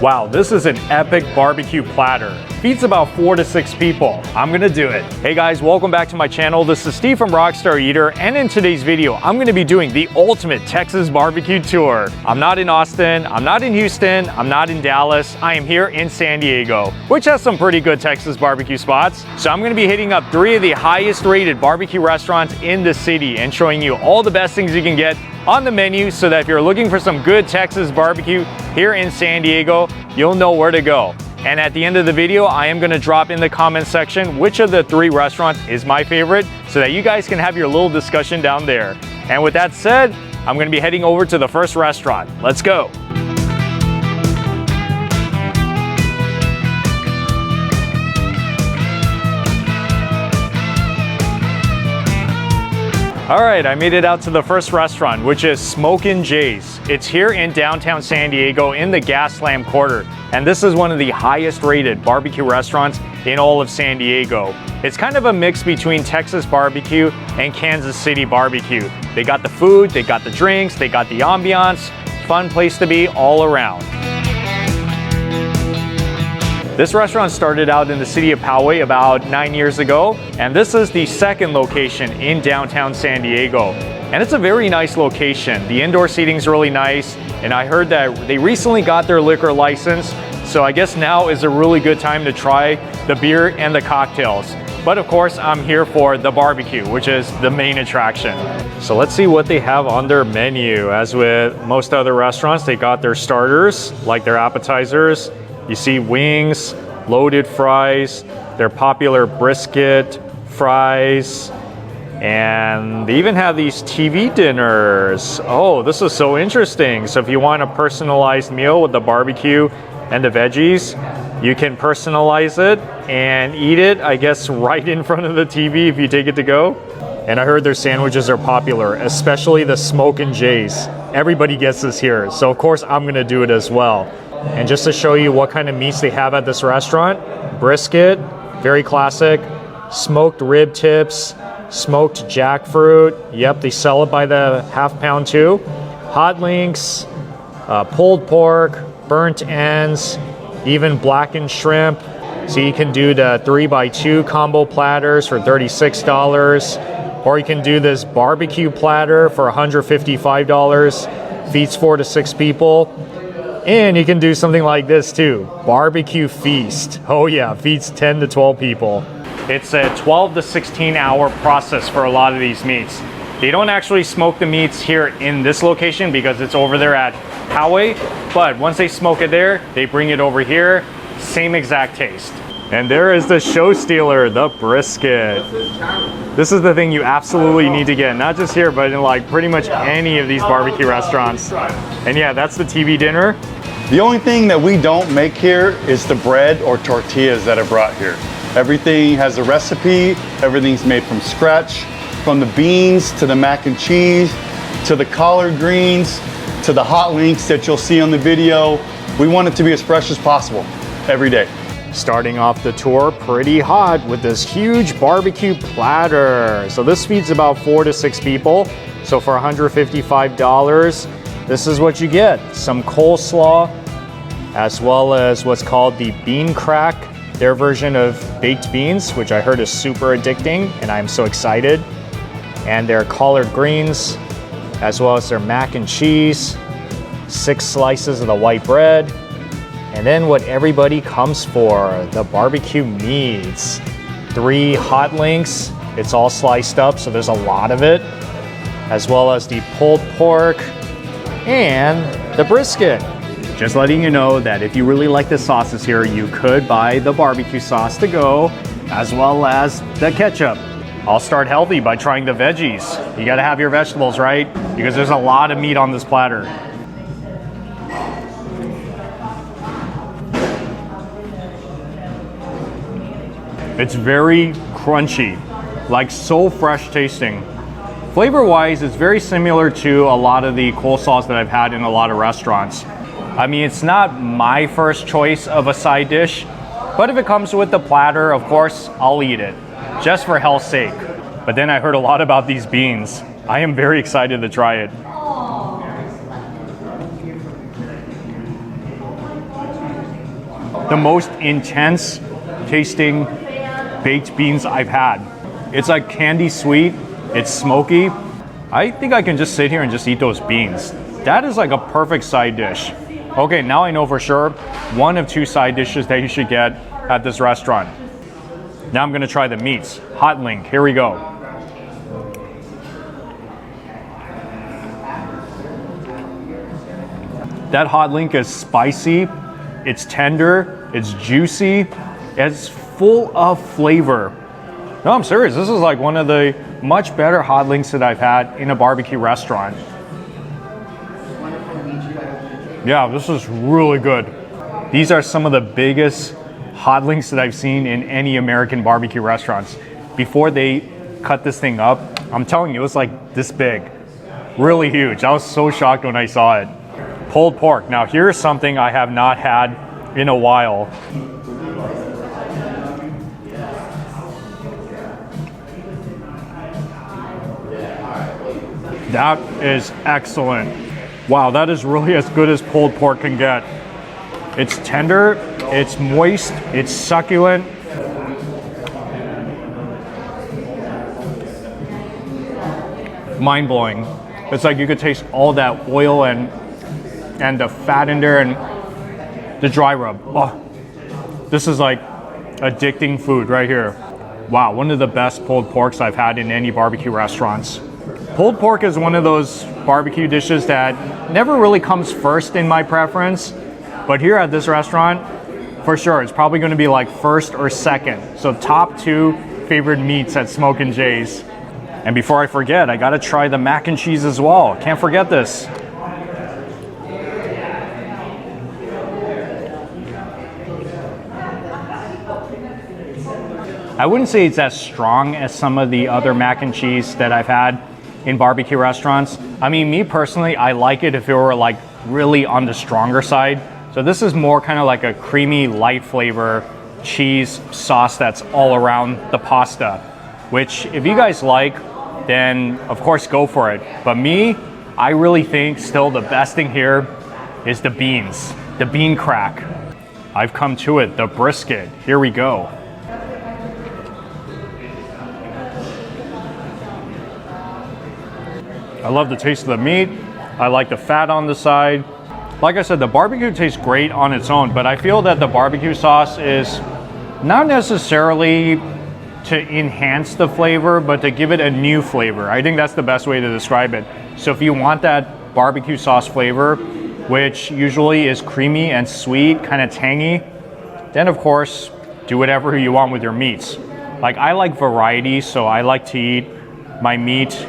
Wow, this is an epic barbecue platter. Feeds about 4 to 6 people. I'm gonna do it. Hey guys, welcome back to my channel. This is Steve from Rockstar Eater, and in today's video, I'm gonna be doing the ultimate Texas barbecue tour. I'm not in Austin, I'm not in Houston, I'm not in Dallas. I am here in San Diego, which has some pretty good Texas barbecue spots. So I'm gonna be hitting up 3 of the highest rated barbecue restaurants in the city and showing you all the best things you can get on the menu so that if you're looking for some good Texas barbecue here in San Diego, you'll know where to go. And at the end of the video, I am gonna drop in the comment section which of the 3 restaurants is my favorite so that you guys can have your little discussion down there. And with that said, I'm gonna be heading over to the first restaurant. Let's go. All right, I made it out to the first restaurant, which is Smokin' Jay's. It's here in downtown San Diego in the Gaslamp quarter. And this is one of the highest rated barbecue restaurants in all of San Diego. It's kind of a mix between Texas barbecue and Kansas City barbecue. They got the food, they got the drinks, they got the ambiance. Fun place to be all around. This restaurant started out in the city of Poway about 9 years ago, and this is the second location in downtown San Diego. And it's a very nice location. The indoor seating is really nice, and I heard that they recently got their liquor license, so I guess now is a really good time to try the beer and the cocktails. But of course, I'm here for the barbecue, which is the main attraction. So let's see what they have on their menu. As with most other restaurants, they got their starters, like their appetizers. You see wings, loaded fries, their popular brisket, fries, and they even have these TV dinners. Oh, this is so interesting. So if you want a personalized meal with the barbecue and the veggies, you can personalize it and eat it, I guess, right in front of the TV if you take it to go. And I heard their sandwiches are popular, especially the Smokin' Jay's. Everybody gets this here, so of course I'm gonna do it as well. And just to show you what kind of meats they have at this restaurant, brisket, very classic, smoked rib tips, smoked jackfruit, yep, they sell it by the half pound too, hot links, pulled pork, burnt ends, even blackened shrimp. So you can do the 3x2 combo platters for $36, or you can do this barbecue platter for $155, feeds 4 to 6 people. And you can do something like this too, barbecue feast. Oh yeah, feeds 10 to 12 people. It's a 12 to 16 hour process for a lot of these meats. They don't actually smoke the meats here in this location because it's over there at Poway, but once they smoke it there, they bring it over here, same exact taste. And there is the show stealer, the brisket. This is the thing you absolutely need to get, not just here, but in like pretty much any of these barbecue restaurants. And yeah, that's the TV dinner. The only thing that we don't make here is the bread or tortillas that are brought here. Everything has a recipe, everything's made from scratch, from the beans to the mac and cheese, to the collard greens, to the hot links that you'll see on the video. We want it to be as fresh as possible every day. Starting off the tour pretty hot with this huge barbecue platter. So this feeds about 4 to 6 people. So for $155, this is what you get. Some coleslaw, as well as what's called the bean crack, their version of baked beans, which I heard is super addicting, and I'm so excited. And their collard greens, as well as their mac and cheese, 6 slices of the white bread, and then what everybody comes for, the barbecue meats. 3 hot links, it's all sliced up, so there's a lot of it, as well as the pulled pork and the brisket. Just letting you know that if you really like the sauces here, you could buy the barbecue sauce to go, as well as the ketchup. I'll start healthy by trying the veggies. You gotta have your vegetables, right? Because there's a lot of meat on this platter. It's very crunchy, like so fresh tasting. Flavor-wise, it's very similar to a lot of the coleslaws that I've had in a lot of restaurants. I mean, it's not my first choice of a side dish, but if it comes with the platter, of course, I'll eat it, just for health's sake. But then I heard a lot about these beans. I am very excited to try it. the most intense tasting baked beans I've had. It's like candy sweet, it's smoky. I think I can just sit here and just eat those beans. That is like a perfect side dish. Okay, now I know for sure one of two side dishes that you should get at this restaurant. Now I'm gonna try the meats. Hot link, here we go. That hot link is spicy, it's tender, it's juicy, it's full of flavor. No, I'm serious, this is like one of the much better hot links that I've had in a barbecue restaurant. Yeah, this is really good. These are some of the biggest hot links that I've seen in any American barbecue restaurants. Before they cut this thing up, I'm telling you, it was like this big. Really huge. I was so shocked when I saw it. Pulled pork. Now here's something I have not had in a while. That is excellent. Wow, that is really as good as pulled pork can get. It's tender, it's moist, it's succulent. Mind-blowing. It's like you could taste all that oil and the fat in there and the dry rub. Oh, this is like addicting food right here. Wow, one of the best pulled porks I've had in any barbecue restaurants. Pulled pork is one of those barbecue dishes that never really comes first in my preference, but here at this restaurant, for sure, it's probably gonna be like first or second. So top two favorite meats at Smokin' Jay's. And before I forget, I gotta try the mac and cheese as well. Can't forget this. I wouldn't say it's as strong as some of the other mac and cheese that I've had in barbecue restaurants. I mean, me personally, I like it if it were like really on the stronger side. So this is more kind of like a creamy, light flavor cheese sauce that's all around the pasta, which if you guys like, then of course go for it. But me, I really think still the best thing here is the beans, the bean crack. I've come to it, the brisket. Here we go. I love the taste of the meat. I like the fat on the side. Like I said, the barbecue tastes great on its own, but I feel that the barbecue sauce is not necessarily to enhance the flavor, but to give it a new flavor. I think that's the best way to describe it. So if you want that barbecue sauce flavor, which usually is creamy and sweet, kind of tangy, then of course, do whatever you want with your meats. Like I like variety, so I like to eat my meat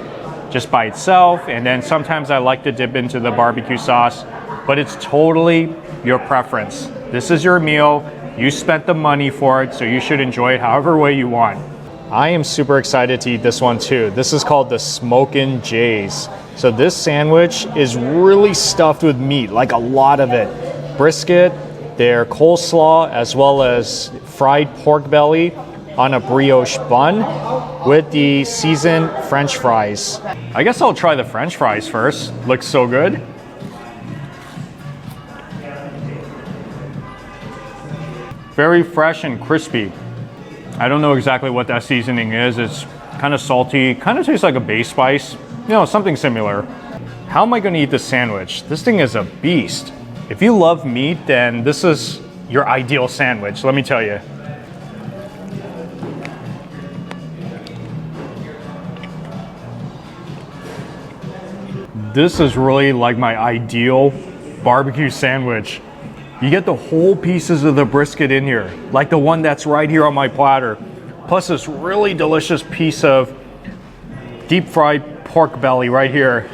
just by itself, and then sometimes I like to dip into the barbecue sauce, but it's totally your preference. This is your meal, you spent the money for it, so you should enjoy it however way you want. I am super excited to eat this one too. This is called the Smokin' Jay's. So this sandwich is really stuffed with meat, like a lot of it. Brisket, their coleslaw, as well as fried pork belly on a brioche bun with the seasoned French fries. I guess I'll try the French fries first. Looks so good. Very fresh and crispy. I don't know exactly what that seasoning is. It's kind of salty, kind of tastes like a bay spice. You know, something similar. How am I gonna eat this sandwich? This thing is a beast. If you love meat, then this is your ideal sandwich, let me tell you. This is really like my ideal barbecue sandwich. You get the whole pieces of the brisket in here, like the one that's right here on my platter, plus this really delicious piece of deep fried pork belly right here.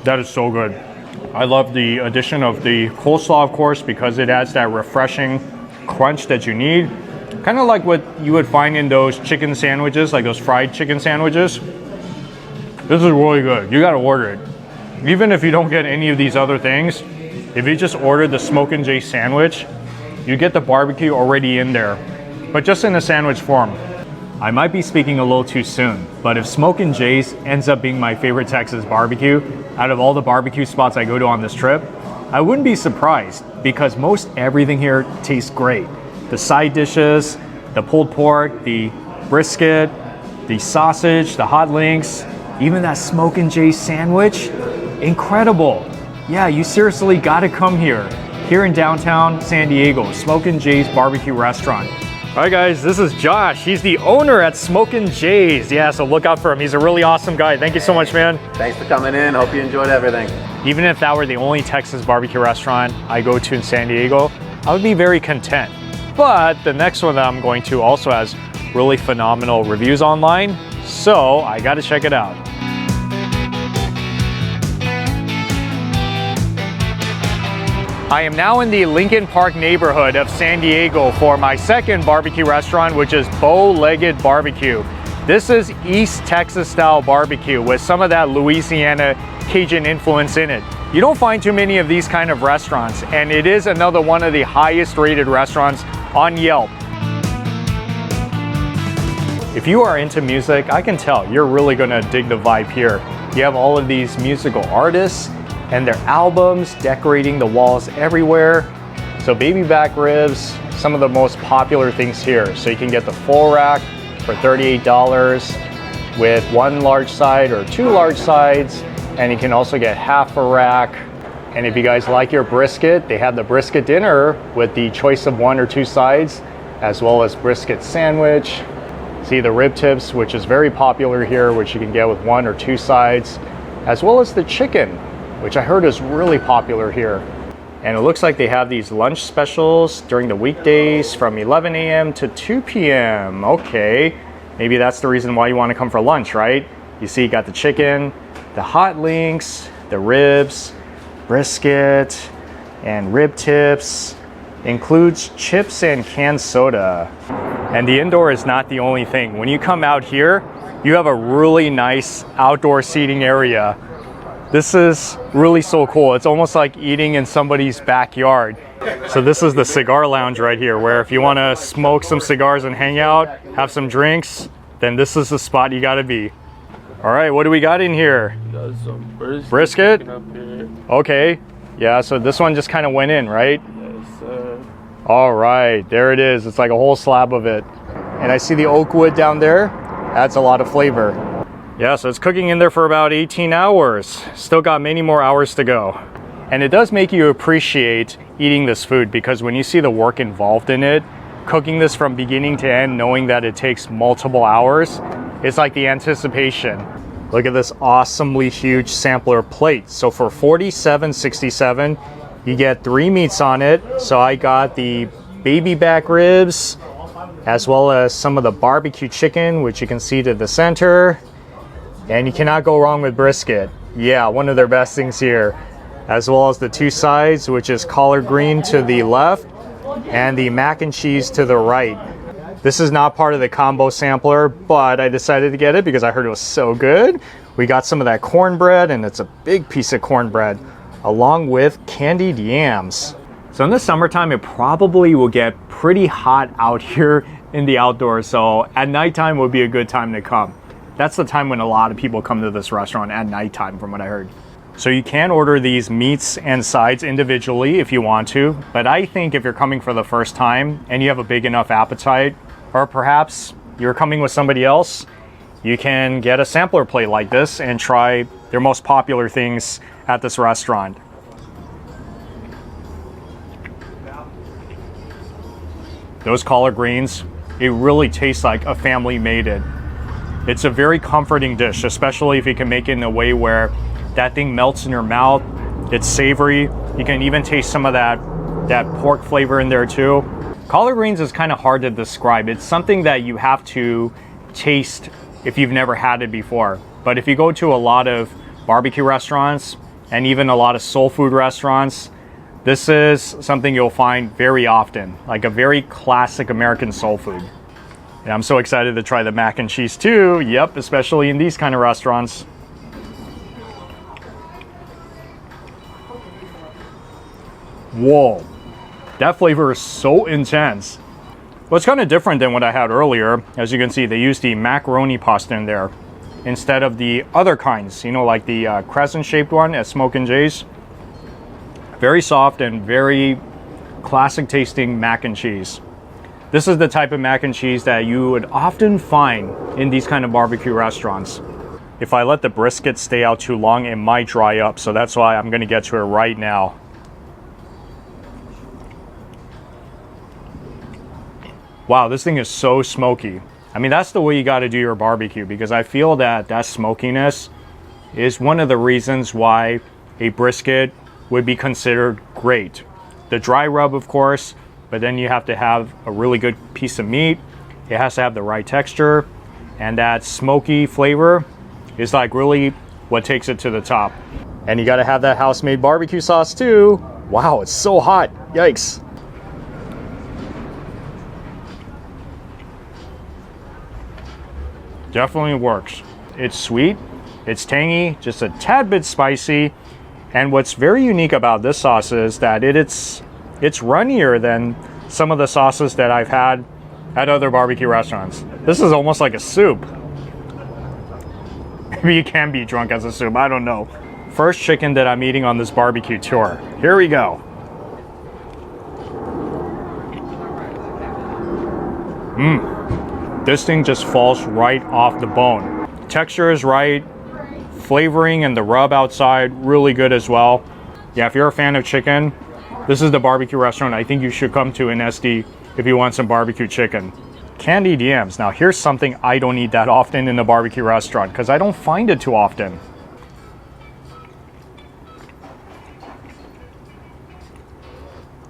That is so good. I love the addition of the coleslaw, of course, because it adds that refreshing crunch that you need. Kind of like what you would find in those chicken sandwiches, like those fried chicken sandwiches. This is really good. You gotta order it. Even if you don't get any of these other things, if you just order the Smokin' Jay sandwich, you get the barbecue already in there, but just in a sandwich form. I might be speaking a little too soon, but if Smokin' Jay's ends up being my favorite Texas barbecue, out of all the barbecue spots I go to on this trip, I wouldn't be surprised because most everything here tastes great. The side dishes, the pulled pork, the brisket, the sausage, the hot links, even that Smokin' Jay's sandwich, incredible. Yeah, you seriously gotta come here in downtown San Diego, Smokin' Jay's Barbecue Restaurant. All right guys, this is Josh. He's the owner at Smokin' Jay's. Yeah, so look out for him. He's a really awesome guy. Thank you so much, man. Thanks for coming in. Hope you enjoyed everything. Even if that were the only Texas barbecue restaurant I go to in San Diego, I would be very content. But the next one that I'm going to also has really phenomenal reviews online, so I gotta check it out. I am now in the Lincoln Park neighborhood of San Diego for my second barbecue restaurant, which is Bowlegged BBQ. This is East Texas style barbecue with some of that Louisiana Cajun influence in it. You don't find too many of these kind of restaurants, and it is another one of the highest rated restaurants on Yelp. If you are into music, I can tell you're really gonna dig the vibe here. You have all of these musical artists and their albums decorating the walls everywhere. So baby back ribs, some of the most popular things here. So you can get the full rack for $38 with 1 large side or 2 large sides, and you can also get half a rack. And if you guys like your brisket, they have the brisket dinner with the choice of 1 or 2 sides, as well as brisket sandwich. See the rib tips, which is very popular here, which you can get with 1 or 2 sides, as well as the chicken, which I heard is really popular here. And it looks like they have these lunch specials during the weekdays from 11 a.m. to 2 p.m. Okay, maybe that's the reason why you want to come for lunch, right? You see, you got the chicken, the hot links, the ribs, brisket, and rib tips. Includes chips and canned soda. And the indoor is not the only thing. When you come out here, you have a really nice outdoor seating area. This is really so cool. It's almost like eating in somebody's backyard. So this is the cigar lounge right here, where if you want to smoke some cigars and hang out, have some drinks, then this is the spot you got to be. All right, what do we got in here? Got some Brisket? up here. Okay, yeah, so this one just kind of went in, right? Yes, sir. All right, there it is. It's like a whole slab of it. And I see the oak wood down there. Adds a lot of flavor. Yeah, so it's cooking in there for about 18 hours. Still got many more hours to go. And it does make you appreciate eating this food, because when you see the work involved in it, cooking this from beginning to end, knowing that it takes multiple hours, it's like the anticipation. Look at this awesomely huge sampler plate. So for $47.67, you get 3 meats on it. So I got the baby back ribs, as well as some of the barbecue chicken, which you can see to the center. And you cannot go wrong with brisket. Yeah, one of their best things here. As well as the 2 sides, which is collard green to the left and the mac and cheese to the right. This is not part of the combo sampler, but I decided to get it because I heard it was so good. We got some of that cornbread, and it's a big piece of cornbread, along with candied yams. So in the summertime, it probably will get pretty hot out here in the outdoors. So at nighttime would be a good time to come. That's the time when a lot of people come to this restaurant, at nighttime, from what I heard. So you can order these meats and sides individually if you want to, but I think if you're coming for the first time and you have a big enough appetite, or perhaps you're coming with somebody else, you can get a sampler plate like this and try their most popular things at this restaurant. Those collard greens, it really tastes like a family made it. It's a very comforting dish, especially if you can make it in a way where that thing melts in your mouth. It's savory. You can even taste some of that pork flavor in there too. Collard greens is kind of hard to describe. It's something that you have to taste if you've never had it before. But if you go to a lot of barbecue restaurants and even a lot of soul food restaurants, this is something you'll find very often, like a very classic American soul food. And I'm so excited to try the mac and cheese too. Yep, especially in these kind of restaurants. Whoa, that flavor is so intense. Well, it's kind of different than what I had earlier. As you can see, they used the macaroni pasta in there instead of the other kinds, you know, like the crescent shaped one at Smokin' Jay's. Very soft and very classic tasting mac and cheese. This is the type of mac and cheese that you would often find in these kind of barbecue restaurants. If I let the brisket stay out too long, it might dry up. So that's why I'm gonna get to it right now. Wow, this thing is so smoky. I mean, that's the way you gotta do your barbecue, because I feel that that smokiness is one of the reasons why a brisket would be considered great. The dry rub, of course, but then you have to have a really good piece of meat. It has to have the right texture, and that smoky flavor is like really what takes it to the top. And you gotta have that house-made barbecue sauce too. Wow, it's so hot, yikes. Definitely works. It's sweet, it's tangy, just a tad bit spicy. And what's very unique about this sauce is that it's runnier than some of the sauces that I've had at other barbecue restaurants. This is almost like a soup. Maybe you can be drunk as a soup, I don't know. First chicken that I'm eating on this barbecue tour. Here we go. This thing just falls right off the bone. Texture is right, flavoring and the rub outside, really good as well. Yeah, if you're a fan of chicken, this is the barbecue restaurant I think you should come to in SD if you want some barbecue chicken. Candied yams. Now here's something I don't eat that often in a barbecue restaurant because I don't find it too often.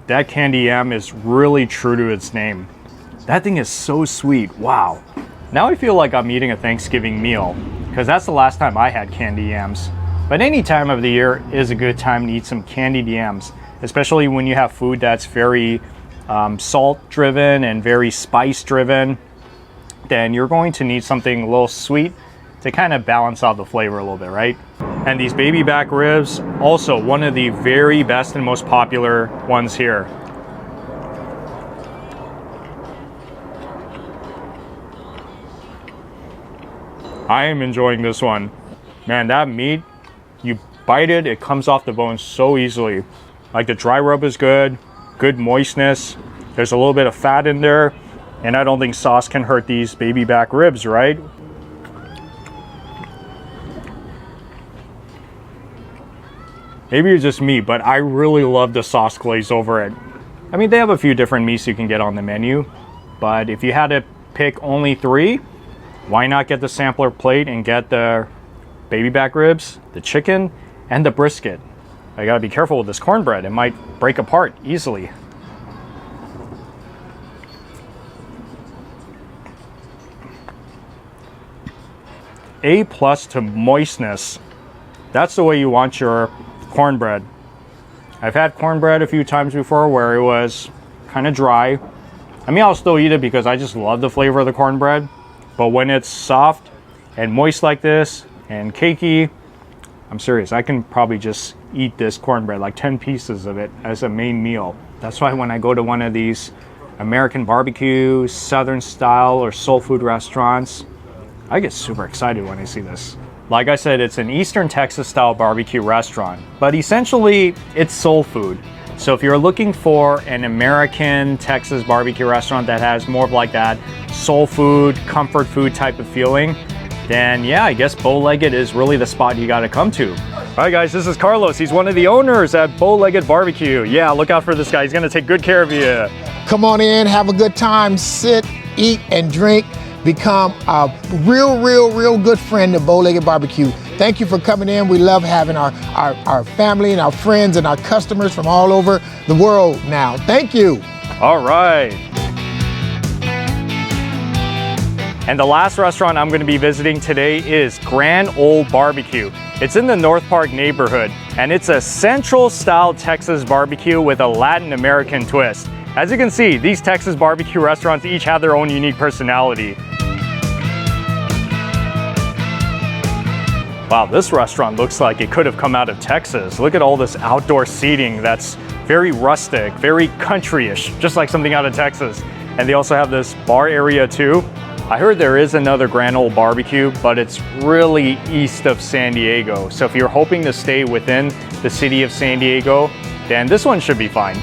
That candy yam is really true to its name. That thing is so sweet, wow. Now I feel like I'm eating a Thanksgiving meal because that's the last time I had candy yams. But any time of the year is a good time to eat some candied yams, especially when you have food that's very salt driven and very spice driven. Then you're going to need something a little sweet to kind of balance out the flavor a little bit, right? And these baby back ribs, also one of the very best and most popular ones here. I am enjoying this one. Man, that meat, you bite it, it comes off the bone so easily. Like the dry rub is good, good moistness. There's a little bit of fat in there, and I don't think sauce can hurt these baby back ribs, right? Maybe it's just me, but I really love the sauce glaze over it. I mean, they have a few different meats you can get on the menu, but if you had to pick only 3, why not get the sampler plate and get the baby back ribs, the chicken, and the brisket? I gotta be careful with this cornbread. It might break apart easily. A+ to moistness. That's the way you want your cornbread. I've had cornbread a few times before where it was kind of dry. I mean, I'll still eat it because I just love the flavor of the cornbread. But when it's soft and moist like this and cakey, I'm serious, I can probably just eat this cornbread, like 10 pieces of it as a main meal. That's why when I go to one of these American barbecue, Southern style or soul food restaurants, I get super excited when I see this. Like I said, it's an Eastern Texas style barbecue restaurant, but essentially it's soul food. So if you're looking for an American Texas barbecue restaurant that has more of like that soul food, comfort food type of feeling, then yeah, I guess Bowlegged is really the spot you gotta come to. All right guys, this is Carlos. He's one of the owners at Bowlegged Barbecue. Yeah, look out for this guy. He's gonna take good care of you. Come on in, have a good time, sit, eat, and drink. Become a real good friend of Bowlegged Barbecue. Thank you for coming in. We love having our family and our friends and our customers from all over the world now. Thank you. All right. And the last restaurant I'm going to be visiting today is Grand Ole Barbecue. It's in the North Park neighborhood, and it's a Central style Texas barbecue with a Latin American twist. As you can see, these Texas barbecue restaurants each have their own unique personality. Wow, this restaurant looks like it could have come out of Texas. Look at all this outdoor seating that's very rustic, very country-ish, just like something out of Texas. And they also have this bar area too. I heard there is another Grand Ole Barbecue, but it's really east of San Diego. So if you're hoping to stay within the city of San Diego, then this one should be fine.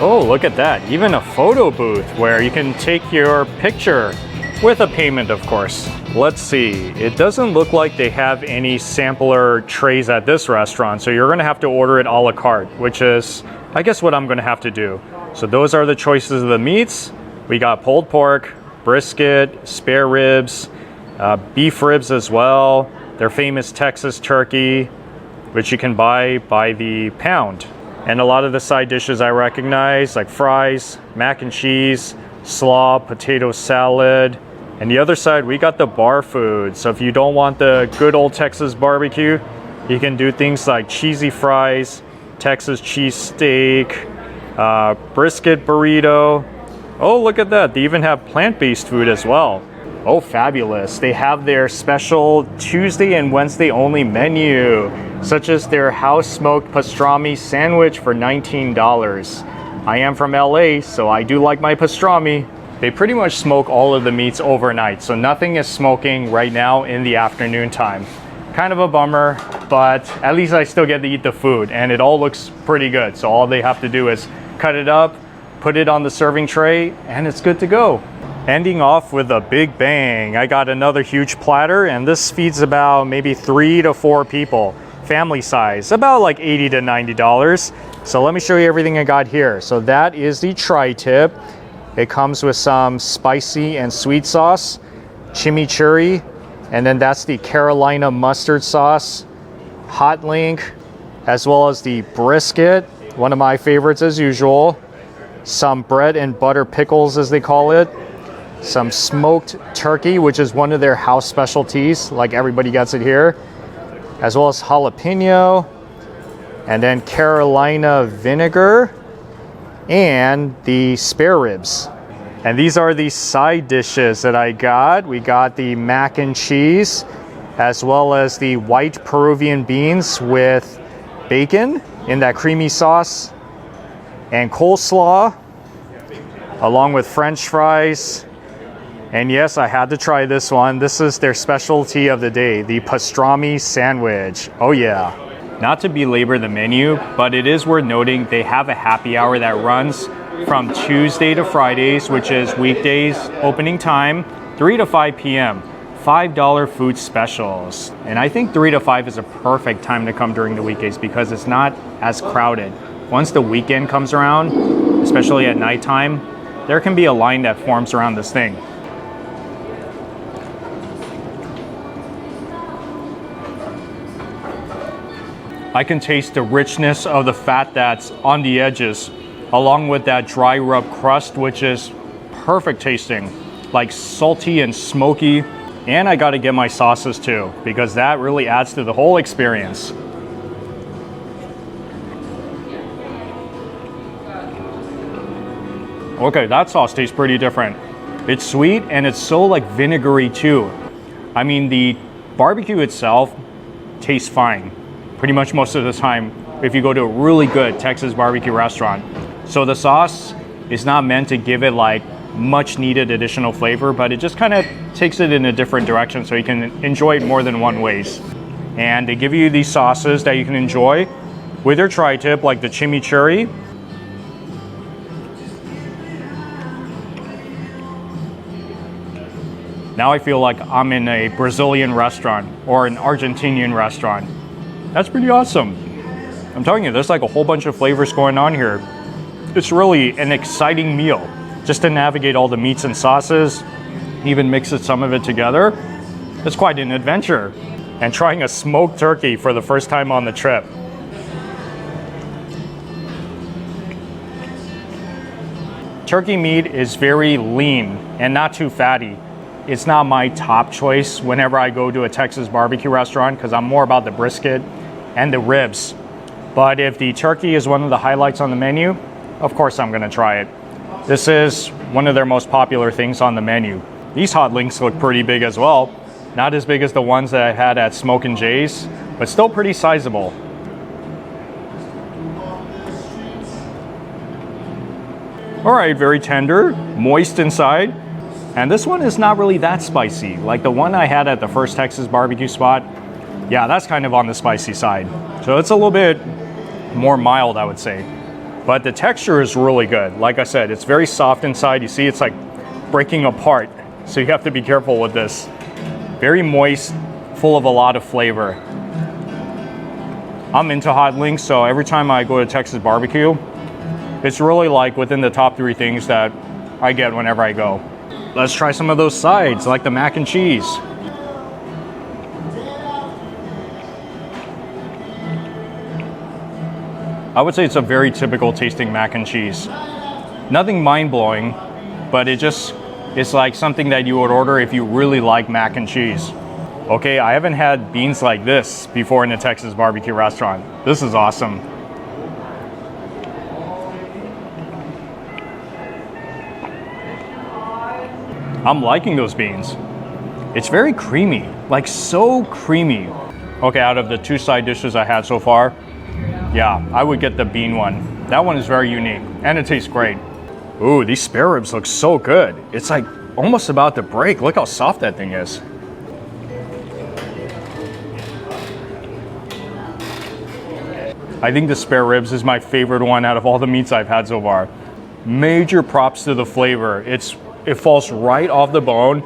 Oh, look at that. Even a photo booth where you can take your picture with a payment, of course. Let's see. It doesn't look like they have any sampler trays at this restaurant, so you're gonna have to order it a la carte, which is, I guess, what I'm gonna have to do. So those are the choices of the meats. We got pulled pork, brisket, spare ribs, beef ribs as well, their famous Texas turkey, which you can buy by the pound. And a lot of the side dishes I recognize, like fries, mac and cheese, slaw, potato salad. And the other side, we got the bar food. So if you don't want the good old Texas barbecue, you can do things like cheesy fries, Texas cheese steak, brisket burrito. Oh, look at that. They even have plant-based food as well. Oh, fabulous. They have their special Tuesday and Wednesday only menu, such as their house-smoked pastrami sandwich for $19. I am from LA, so I do like my pastrami. They pretty much smoke all of the meats overnight, so nothing is smoking right now in the afternoon time. Kind of a bummer, but at least I still get to eat the food, and it all looks pretty good. So all they have to do is cut it up, put it on the serving tray, and it's good to go. Ending off with a big bang, I got another huge platter, and this feeds about maybe 3 to 4 people, family size, about like $80 to $90. So let me show you everything I got here. So that is the tri-tip. It comes with some spicy and sweet sauce, chimichurri, and then that's the Carolina mustard sauce, hot link, as well as the brisket, one of my favorites as usual, some bread and butter pickles as they call it, some smoked turkey, which is one of their house specialties, like everybody gets it here, as well as jalapeno, and then Carolina vinegar, and the spare ribs. And these are the side dishes that I got. We got the mac and cheese, as well as the white Peruvian beans with bacon in that creamy sauce, and coleslaw, along with French fries. And yes, I had to try this one. This is their specialty of the day, the pastrami sandwich. Oh yeah. Not to belabor the menu, but it is worth noting they have a happy hour that runs from Tuesday to Fridays, which is weekdays opening time, 3 to 5 p.m. $5 food specials. And I think 3 to 5 is a perfect time to come during the weekdays because it's not as crowded. Once the weekend comes around, especially at nighttime, there can be a line that forms around this thing. I can taste the richness of the fat that's on the edges, along with that dry rub crust, which is perfect tasting, like salty and smoky. And I gotta get my sauces too, because that really adds to the whole experience. Okay, that sauce tastes pretty different. It's sweet and it's so like vinegary too. I mean, the barbecue itself tastes fine pretty much most of the time if you go to a really good Texas barbecue restaurant. So the sauce is not meant to give it like much needed additional flavor, but it just kind of takes it in a different direction so you can enjoy it more than one ways. And they give you these sauces that you can enjoy with your tri-tip, like the chimichurri. Now I feel like I'm in a Brazilian restaurant or an Argentinian restaurant. That's pretty awesome. I'm telling you, there's like a whole bunch of flavors going on here. It's really an exciting meal just to navigate all the meats and sauces, even mix some of it together. It's quite an adventure. And trying a smoked turkey for the first time on the trip. Turkey meat is very lean and not too fatty. It's not my top choice whenever I go to a Texas barbecue restaurant because I'm more about the brisket and the ribs. But if the turkey is one of the highlights on the menu, of course I'm gonna try it. This is one of their most popular things on the menu. These hot links look pretty big as well. Not as big as the ones that I had at Smokin' Jay's, but still pretty sizable. All right, very tender, moist inside. And this one is not really that spicy. Like the one I had at the first Texas barbecue spot, yeah, that's kind of on the spicy side. So it's a little bit more mild, I would say. But the texture is really good. Like I said, it's very soft inside. You see, it's like breaking apart. So you have to be careful with this. Very moist, full of a lot of flavor. I'm into hot links, so every time I go to Texas barbecue, it's really like within the top 3 things that I get whenever I go. Let's try some of those sides, like the mac and cheese. I would say it's a very typical tasting mac and cheese. Nothing mind-blowing, but it's like something that you would order if you really like mac and cheese. Okay, I haven't had beans like this before in a Texas barbecue restaurant. This is awesome. I'm liking those beans. It's very creamy, like so creamy. Okay, out of the 2 side dishes I had so far, yeah, I would get the bean one. That one is very unique and it tastes great. Ooh, these spare ribs look so good. It's like almost about to break. Look how soft that thing is. I think the spare ribs is my favorite one out of all the meats I've had so far. Major props to the flavor. It falls right off the bone.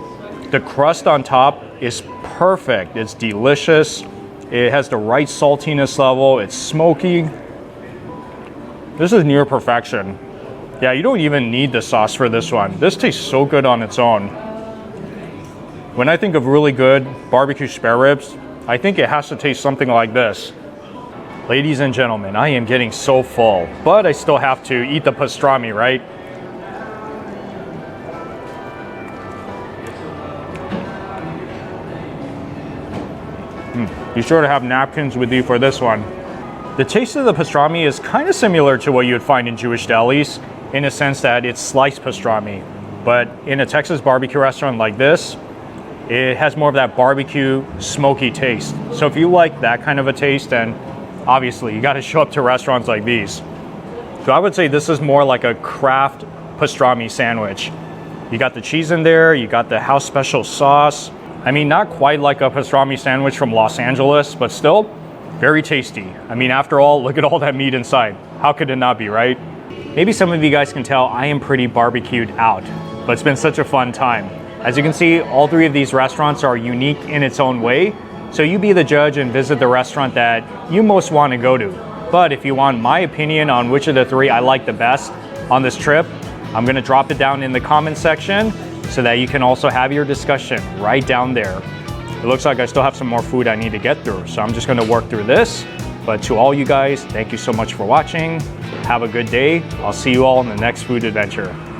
The crust on top is perfect. It's delicious. It has the right saltiness level. It's smoky. This is near perfection. Yeah, you don't even need the sauce for this one. This tastes so good on its own. When I think of really good barbecue spare ribs, I think it has to taste something like this. Ladies and gentlemen, I am getting so full, but I still have to eat the pastrami, right? Be sure to have napkins with you for this one. The taste of the pastrami is kind of similar to what you would find in Jewish delis, in a sense that it's sliced pastrami. But in a Texas barbecue restaurant like this, it has more of that barbecue smoky taste. So if you like that kind of a taste, then obviously you got to show up to restaurants like these. So I would say this is more like a craft pastrami sandwich. You got the cheese in there, you got the house special sauce. I mean, not quite like a pastrami sandwich from Los Angeles, but still very tasty. I mean, after all, look at all that meat inside. How could it not be, right? Maybe some of you guys can tell I am pretty barbecued out, but it's been such a fun time. As you can see, all 3 of these restaurants are unique in its own way. So you be the judge and visit the restaurant that you most want to go to. But if you want my opinion on which of the 3 I like the best on this trip, I'm going to drop it down in the comment section so that you can also have your discussion right down there. It looks like I still have some more food I need to get through, so I'm just going to work through this. But to all you guys, thank you so much for watching. Have a good day. I'll see you all in the next food adventure.